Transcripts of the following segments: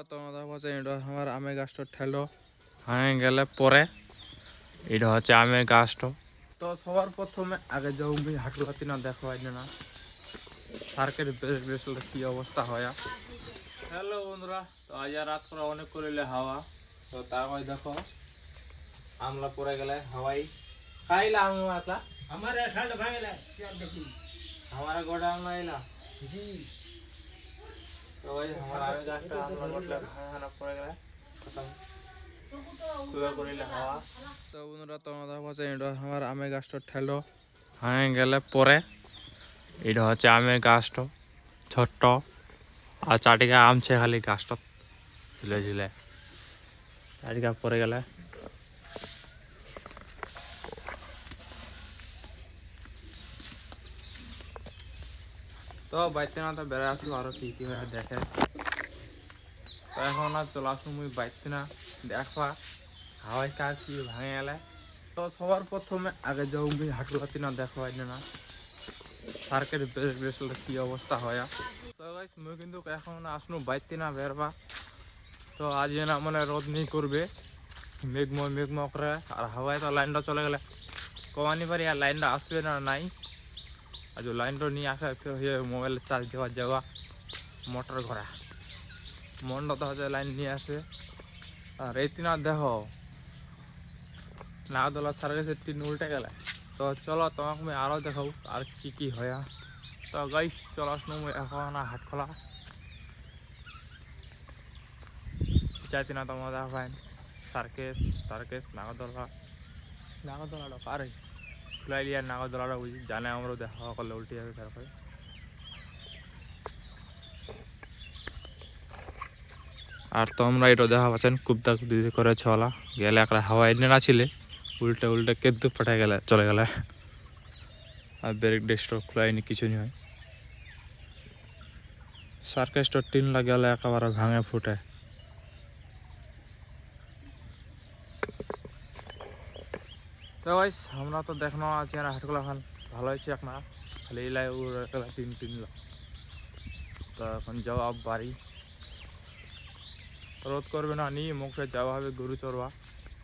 আমার আমের গাছটা ঠেলো ভাঙে গেলে পরে এটা হচ্ছে আমের গাছটা। তো সবার প্রথমে আগে জমি হাঁটুলাতি না দেখা হয় না সার্কের বেসলে কি অবস্থা হয়। হ্যালো বন্ধুরা, তো আজ রাত করে অনেক করিলে হাওয়া, তো তারপরে দেখো আমলা পড়ে গেলে হাওয়াই খাইলা আমি মাতলা আমার শাল ভাঙেলা দেখুন আমার গোড়া আমলা আইলা জি। তো ভাই আমার আগে গাছটা আমলা বটলে ভাঙা পড়ে গেলে খতম কুয়া করিলে হাওয়া। তো বন্ধুরা তোমরা ভাবছো এটা আমার আমের গাছটা ঠেলো ভাঙে গেলে পরে এটা হচ্ছে আমের গাছটা ছোট্ট আর চাটিকা আমছে খালি গাছটা ঝুলে ঝুলে চাটিকা পরে গেলে তো বাইতে না তো বেড়ে আসলো আরো কি কি হয়ে দেখে। তো এখন আর চলে আসলো মুই বাইতে না দেখবা হাওয়াই কাছি ভাঙে গেলে। তো সবার প্রথমে আগে জমি হাঁটুলাতি না দেখা হয় না সার্কের বেসলে কি অবস্থা হয়। তো গাইস মুই কিন্তু এখন আসলো বাইতে না বেরবা। তো আজ না মানে রোদ নেই করবে মেঘময় করে আর হাওয়ায় তো লাইনটা চলে গেলে কমানি পারি আর লাইনটা আসবে না নাই। আর যে লাইনটা নিয়ে আসা হয়ে মোবাইলে চার্জ দেওয়ার যাওয়া মোটর ঘোরা মনটা তো হচ্ছে লাইন নিয়ে আসবে। আর এই তিন দেখো নাগদোলা সার্ভিসের টিন উল্টে গেলে। তো চলো তোমাকে আমি আরও দেখাও আর কি কি হয়। তো গাইস চলো আসলো এখন হাট খোলা চাইতি না তোমার দেখা পাইন সার্কেস নাগদোলাটা পারে খুলাইলিয়ার নাগদোলাটা বুঝি জানে আমরাও দেখা করলে উল্টে যাবে তারপরে। আর তোমরা এটা দেখা পাচ্ছেন কুবদা কুবদি করে চলা গেলে একটা হাওয়া এনে না ছিলে উল্টে কেদ্দু ফাটে গেলে চলে গেলে আর ব্রেক ডেস্ট খোলাইনি কিছু নি হয়। সার্কেস্টর টিন গেলে একেবারে ভাঙে ফুটে। তো গাইস আমরা তো দেখনো আছি আর হাটগুলা খান ভালো হয়েছে আপনার খালি এলাই টিন তো এখন যাওয়া বাড়ি রোধ করবে না নিয়ে মুখে যাওয়া হবে গরু চড়বা,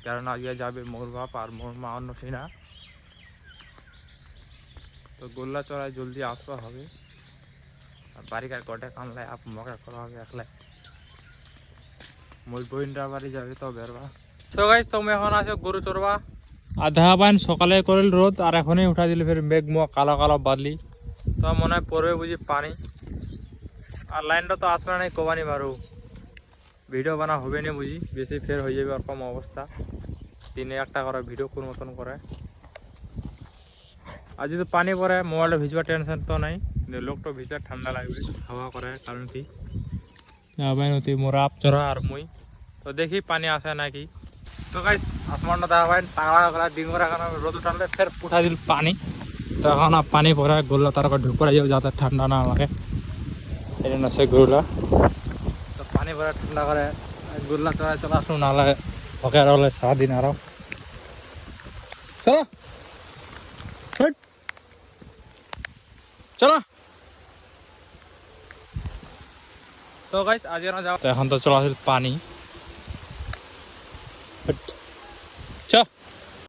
কারণ আজকে যাবে মোর বাপ আর মোর মা অন্য সেই না। তো গোল্লা চড়ায় জলদি আসবা হবে আর বাড়িকার কটে কামলায় আপ মকা করা হবে একলাই মোর বইনটা বাড়ি যাবে তো বেরবা। তো গাইস তুমি এখন আসো গরু চড়বা আর দেখা পাইন সকালে করিল রোদ আর এখনই উঠা দিল ফের মেঘ মুয়া কালো কালো বাদলি। তো মনে হয় পড়বে বুঝি পানি আর লাইনটা তো আসবে না কবানি মারু ভিডিও বানা হবে না বুঝি বেশি ফের হয়ে যাবে ওরকম অবস্থা দিনে একটা করে ভিডিও কোন মতন করে। আর যদি পানি পড়ে মোবাইলটা ভিজবার টেনশন তো নাই, লোকটা ভিজলে ঠান্ডা লাগবে হাওয়া করে কারণ কি নতি মোরা আপ চড়া আর মুই তো দেখি পানি আসে নাকি। তো গাইস আসমানটা দেখা পাই টাঙা গলা দিন করে এখন রোদ উঠালে ফের উঠা দিল পানি। তো এখন পানি পড়ে গোল্লা তার ঢুক পড়ে যাবে যাতে ঠান্ডা না লাগে এই জন্য সে গরুলা তো পানি পরে ঠান্ডা করে গোল্লা চড়াই চলে আসুন নাহলে ভকে হলে সারাদিন আরো চলো চলো। তো গাইস আজ না যাও তো এখন তো চলে আসল পানি